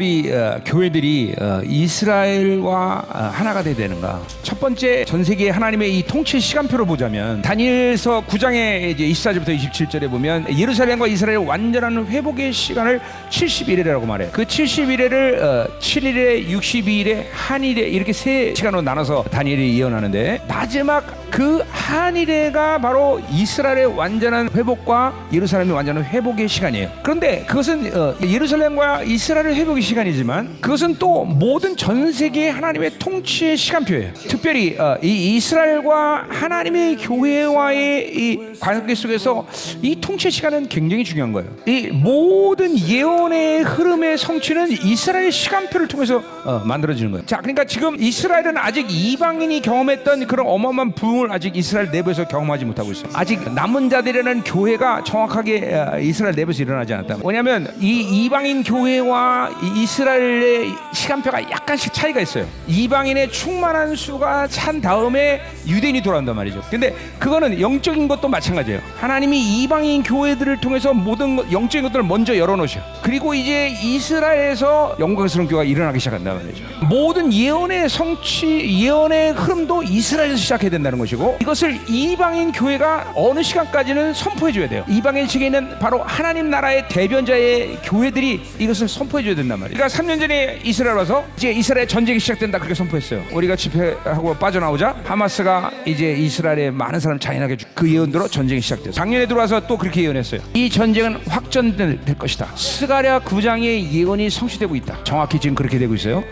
우리 교회들이 이스라엘과 하나가 돼야 되는가? 첫 번째, 전 세계 하나님의 이 통치 시간표를 보자면 다니엘서 9장의 이제 24절부터 27절에 보면 예루살렘과 이스라엘 완전한 회복의 시간을 70일이라고 말해요. 그 70일을 7일에 62일에 한일에 이렇게 세 시간으로 나눠서 다니엘이 예언하는데, 마지막 그 한일에가 바로 이스라엘의 완전한 회복과 예루살렘의 완전한 회복의 시간이에요. 그런데 그것은 예루살렘과 이스라엘의 회복의 시간이지만 그것은 또 모든 전 세계 하나님의 통치의 시간표예요. 특별히 이 이스라엘과 하나님의 교회와의 이 관계 속에서 이 통치의 시간은 굉장히 중요한 거예요. 이 모든 예언의 흐름의 성취는 이스라엘의 시간표를 통해서 만들어지는 거예요. 자, 그러니까 지금 이스라엘은 아직 이방인이 경험했던 그런 어마어마한 부흥을 아직 이스라엘 내부에서 경험하지 못하고 있어요. 아직 남은 자들이라는 교회가 정확하게 이스라엘 내부에서 일어나지 않았다. 왜냐하면 이 이방인 교회와 이스라엘의 시간표가 약간씩 차이가 있어요. 이방인의 충만한 수가 찬 다음에 유대인이 돌아온단 말이죠. 근데 그거는 영적인 것도 마찬가지예요. 하나님이 이방인 교회들을 통해서 모든 영적인 것들을 먼저 열어놓으셔. 그리고 이제 이스라엘에서 영광스러운 교회가 일어나기 시작한단 말이죠. 모든 예언의 성취, 예언의 흐름도 이스라엘에서 시작해야 된다는 것이고, 이것을 이방인 교회가 어느 시간까지는 선포해줘야 돼요. 이방인 측에 있는 바로 하나님 나라의 대변자의 교회들이 이것을 선포해줘야 된단 말이에요. 그러니까 3년 전에 이스라엘 와서 이제 이스라엘 전쟁이 시작된다 그렇게 선포했어요. 우리가 집회하고 빠져나오자 하마스가 이제 이스라엘의 많은 사람 잔인하게 그 예언대로 전쟁이 시작됐어요. 작년에 들어와서 또 그렇게 예언했어요. 이 전쟁은 확전될 것이다. 스가랴 9장의 예언이 성취되고 있다. 정확히 지금 그렇게 되고 있어요.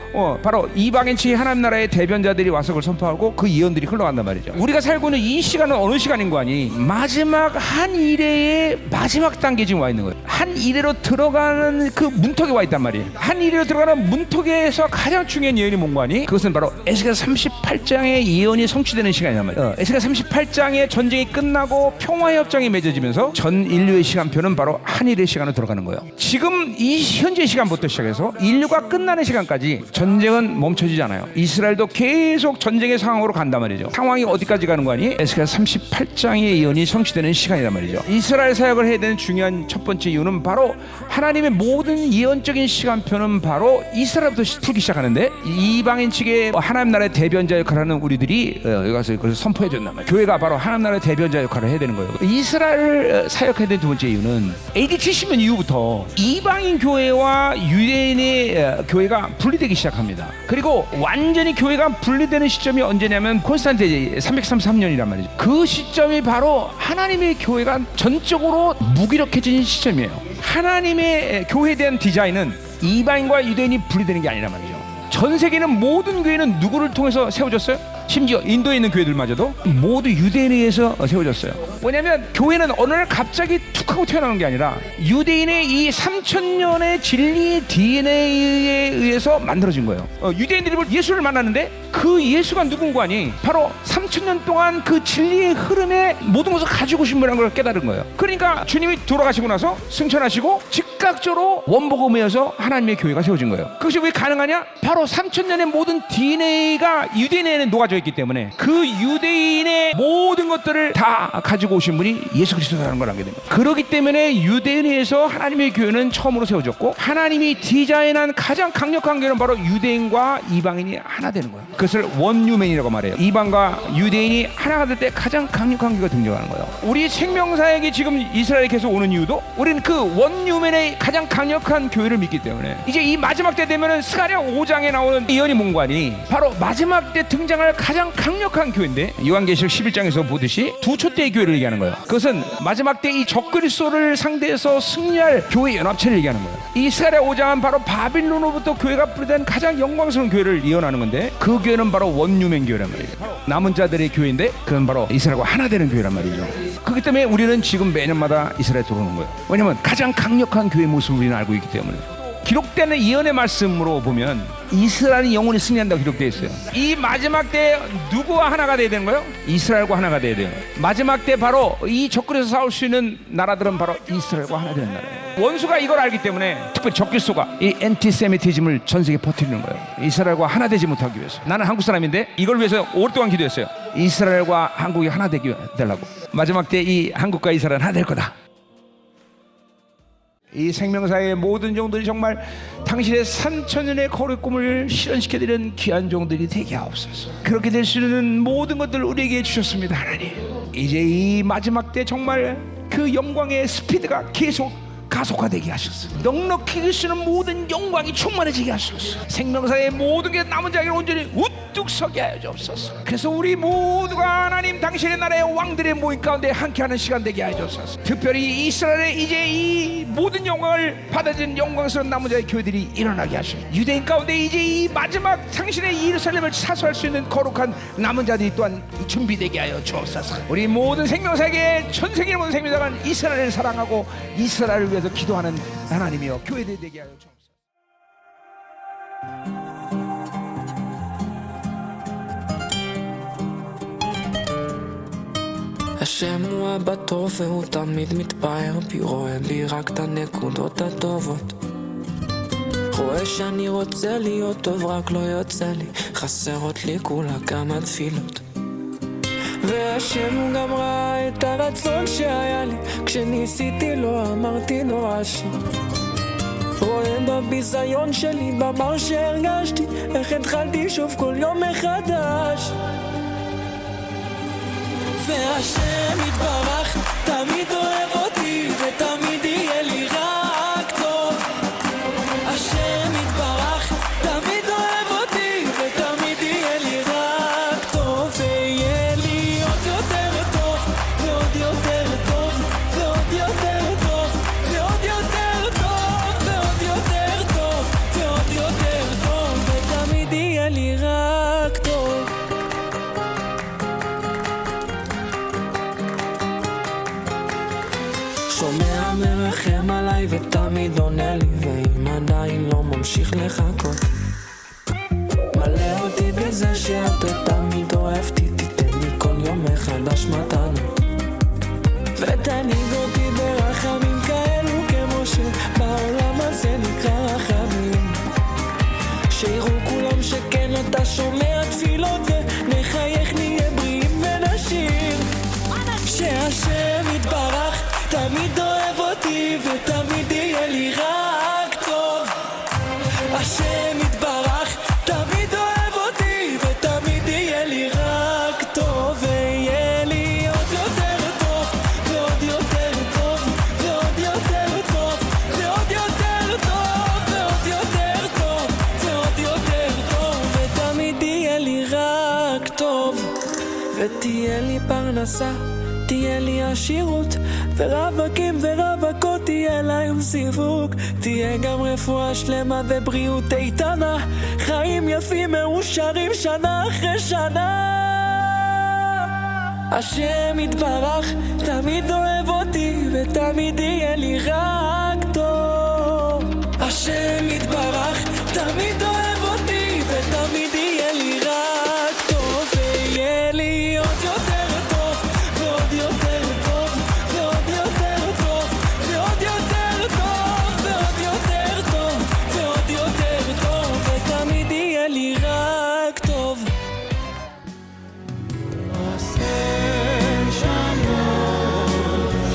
바로 이방인 측의 하나님 나라의 대변자들이 와서 그걸 선포하고 그 예언들이 흘러간단 말이죠. 우리가 살고 있는 이 시간은 어느 시간인 거 아니? 마지막 한 이래의 마지막 단계 지금 와 있는 거예요. 한 이래로 들어가는 그 문턱에 와 있단 말이에요. 한 이래로 들어가는 문턱에서 가장 중요한 예언이 뭔가 아니? 그것은 바로 에스겔 38장의 예언이 성취되는 시간이란 말이에요. 에스겔 38장의 전쟁이 끝나고 평화협정이 맺어지면서 전 인류의 시간표는 바로 한일의 시간으로 들어가는 거예요. 지금 이 현재 시간부터 시작해서 인류가 끝나는 시간까지 전쟁은 멈춰지지 않아요. 이스라엘도 계속 전쟁의 상황으로 간단 말이죠. 상황이 어디까지 가는 거 아니? 에스겔 38장의 예언이 성취되는 시간이란 말이죠. 이스라엘 사역을 해야 되는 중요한 첫 번째 이유는 바로 하나님의 모든 예언적인 시간표는 바로 이스라엘부터 풀기 시작하는데, 이방인 측의 하나님 나라의 대변자 역할을 하는 우리들이 여기 가서 그걸 선포해 줬단 말이에요. 교회가 바로 하나님 나라의 대변자 역할을 해야 되는 거예요. 이스라엘 사역해야 되는 두 번째 이유는 AD 70년 이후부터 이방인 교회와 유대인의 교회가 분리되기 시작합니다. 그리고 완전히 교회가 분리되는 시점이 언제냐면 콘스탄티노 333년이란 말이죠. 그 시점이 바로 하나님의 교회가 전적으로 무기력해진 시점이에요. 하나님의 교회에 대한 디자인은 이방인과 유대인이 분리되는 게 아니란 말이죠. 전 세계는 모든 교회는 누구를 통해서 세워졌어요? 심지어 인도에 있는 교회들마저도 모두 유대인에 의해서 세워졌어요. 뭐냐면 교회는 어느 날 갑자기 툭 하고 태어나는 게 아니라 유대인의 이 3000년의 진리 DNA에 의해서 만들어진 거예요. 유대인들이 예수를 만났는데 그 예수가 누군가 아니? 바로 3000년 동안 그 진리의 흐름에 모든 것을 가지고 오신 분이라는 걸 깨달은 거예요. 그러니까 주님이 돌아가시고 나서 승천하시고 즉각적으로 원복음에서 하나님의 교회가 세워진 거예요. 그것이 왜 가능하냐? 바로 3000년의 모든 DNA가 유대인에는 녹아져 있기 때문에 그 유대인의 모든 것들을 다 가지고 오신 분이 예수 그리스도라는 걸 알게 됩니다. 그렇기 때문에 유대인에서 하나님의 교회는 처음으로 세워졌고, 하나님이 디자인한 가장 강력한 교회는 바로 유대인과 이방인이 하나 되는 거예요. 그것을 원유맨이라고 말해요. 이방과 유대인이 하나가 될 때 가장 강력한 교회가 등장하는 거예요. 우리 생명사역이 지금 이스라엘에 계속 오는 이유도 우리는 그 원유맨의 가장 강력한 교회를 믿기 때문에, 이제 이 마지막 때 되면은 스가랴 5장에 나오는 예언이 뭔가 아니? 바로 마지막 때 등장할 가장 강력한 교회인데, 요한계시록 11장에서 보듯이 두 촛대의 교회를 얘기하는 거예요. 그것은 마지막 때 이 적그리스도를 상대해서 승리할 교회 연합체를 얘기하는 거예요. 이 스가랴 5장은 바로 바빌론으로부터 교회가 분리된 가장 영광스러운 교회를 예언하는 건데, 그 교회는 바로 원유맨 교회란 말이에요. 남은 자들의 교회인데 그건 바로 이스라엘과 하나 되는 교회란 말이죠. 그렇기 때문에 우리는 지금 매년마다 이스라엘에 들어오는 거예요. 왜냐하면 가장 강력한 교회 모습을 우리는 알고 있기 때문에. 기록되는 예언의 말씀으로 보면 이스라엘이 영원히 승리한다고 기록되어 있어요. 이 마지막 때 누구와 하나가 돼야 되는 거예요? 이스라엘과 하나가 돼야 돼요. 마지막 때 바로 이 적그리스도에서 싸울 수 있는 나라들은 바로 이스라엘과 하나 되는 나라예요. 원수가 이걸 알기 때문에, 특별히 적그리스도가 이 엔티세미티즘을 전 세계에 퍼뜨리는 거예요. 이스라엘과 하나 되지 못하기 위해서. 나는 한국 사람인데 이걸 위해서 오랫동안 기도했어요. 이스라엘과 한국이 하나 되려고. 마지막 때 이 한국과 이스라엘은 하나 될 거다. 이 생명사의 모든 종들이 정말 당신의 3,000년의 거룩 꿈을 실현시켜드리는 귀한 종들이 되게 하옵소서. 그렇게 될 수 있는 모든 것들을 우리에게 주셨습니다. 하나님, 이제 이 마지막 때 정말 그 영광의 스피드가 계속 가속화되게 하셨어. 넉넉히 계시는 모든 영광이 충만해지게 하소서. 생명사의 모든 게 남은 자에게 온전히 우뚝 서게 하여 주옵소서. 그래서 우리 모두가 하나님 당신의 나라의 왕들의 모임 가운데 함께하는 시간 되게 하여 주옵소서. 특별히 이스라엘의 이제 이 모든 영광을 받아들인 영광스러운 남은 자의 교회들이 일어나게 하시고, 유대인 가운데 이제 이 마지막 당신의 예루살렘을 사수할 수 있는 거룩한 남은 자들이 또한 준비되게 하여 주옵소서. 우리 모든 생명사에게 전 세계 모든 생명사가 이스라엘을 사랑하고 이스라엘을 위해서 기도하는 하나님이여 교회들이 되게 하여 주옵소서. השם הוא אבא טוב והוא תמיד מתפאר בי, רואה בי רק את הנקודות הטובות. רואה שאני רוצה להיות טוב רק לא יוצא לי, חסרות לי כולה כמה תפילות. והשם הוא גם ראה את הרצון שהיה לי, כשניסיתי לא אמרתי נורא שיר. רואה בביזיון שלי, במר שהרגשתי, איך התחלתי שוב כל יום מחדש. והשם יתברך תמיד אוהב אותי ותמיד יהיה לי רק טוב. השם יתברך תמיד אוהב אותי ותמיד יהיה לי רק טוב. ויהיה לי עוד יותר טוב ועוד יותר טוב ועוד יותר טוב ועוד יותר טוב ועוד יותר טוב ועוד יותר טוב ותמיד יהיה לי רק טוב. שומע מרחם עליי ותמיד עונה לי, ואם עדיין לא ממשיך לחכות, מלא אותי בזה שאתה תמיד אוהבתי, תיתן לי כל יום מחדש מתנות, ותנהיג אותי ברחמים כאלו כמו שבעולם הזה נקרא רחמים. שיראו כולם שכן אתה שומע תפילות, ונחייך נהיה בריאים ונשיר. שהשם יתברך תמיד אוהב אותי ותמיד יהיה לי רק טוב. השם יתברך תמיד אוהב אותי ותמיד יהיה לי רק טוב. ויהיה לי עוד יותר טוב ועוד יותר טוב ועוד יותר טוב ועוד יותר טוב ועוד יותר טוב ועוד יותר טוב ותמיד יהיה לי רק טוב. ותהיה לי פרנסה, תהיה לי עשירות, ורווקים ורווקות תהיה להם סיווג. תהיה גם רפואה שלמה ובריאות איתנה, חיים יפים מאושרים שנה אחרי שנה. השם יתברך תמיד אוהב אותי ותמיד יהיה לי רק טוב. השם יתברך תמיד אוהב אותי ותמיד יהיה לי רק טוב. ויהיה לי עוד יותר טוב ועוד יותר טוב ועוד יותר טוב ועוד יותר טוב ועוד יותר טוב ועוד יותר טוב ותמיד יהיה לי רק טוב. עושה שלום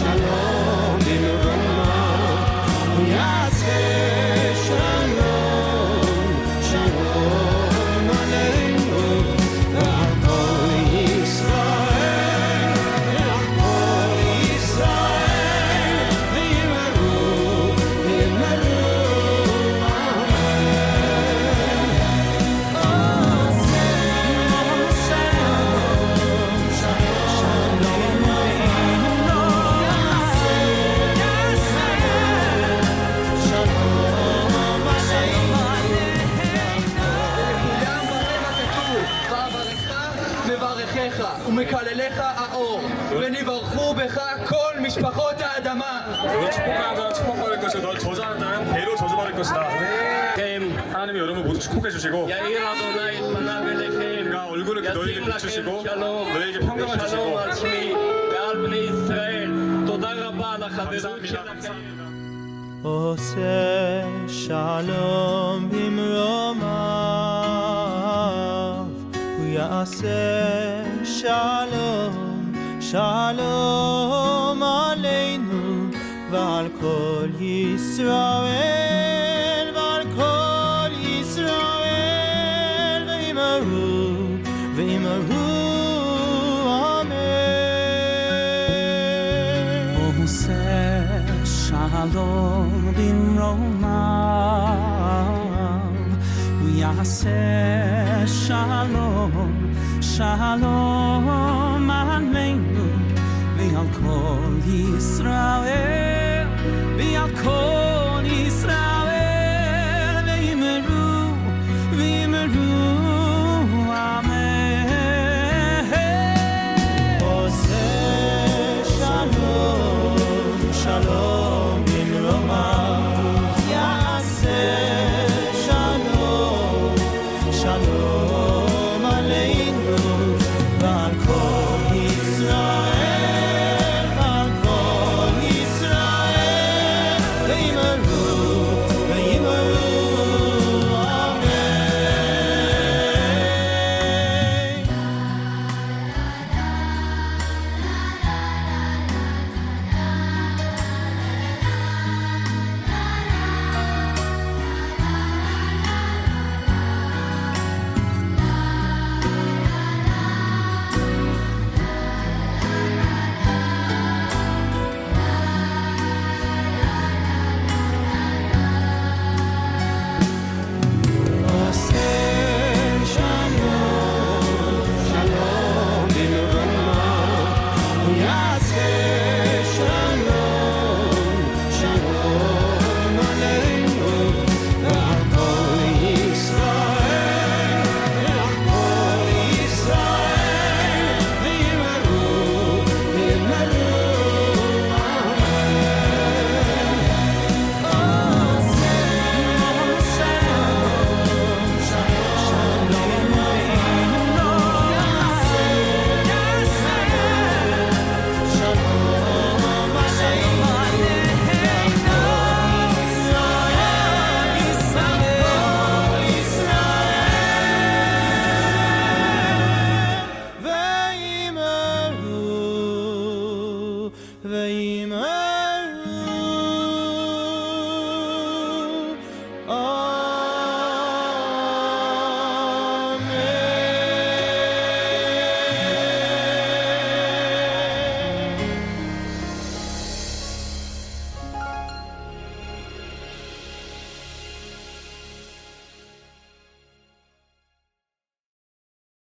שלום במרומיו, הוא יעשה שלום שלום עלינו ועל כל ישראל ועל כל ישראל וימרו וימרו מברכיך ומקלליך האור, ונברכו בך כל משפחות האדמה. 너 축복하는 자는 축복받을 것이고 너 저주하는 자는 대로 저주받을 것이다. 하나님이 여러분 모두 축복해 주시고 그가 얼굴을 너에게 비추시고 너에게 평강을 주시고 감사합니다. עושה שלום במרומיו, הוא יעשה שלום שלום עלינו ועל כל ישראל ועל כל ישראל ואמרו אמן. עושה שלום במרומיו, הוא יעשה שלום עלינו ועל כל ישראל ועל כל ישראל ואמרו אמן. עושה שלום במרומיו, יעשה שלום עלינו ועל כל ישראל ועל כל ישראל ואמרו אמן. ואמרו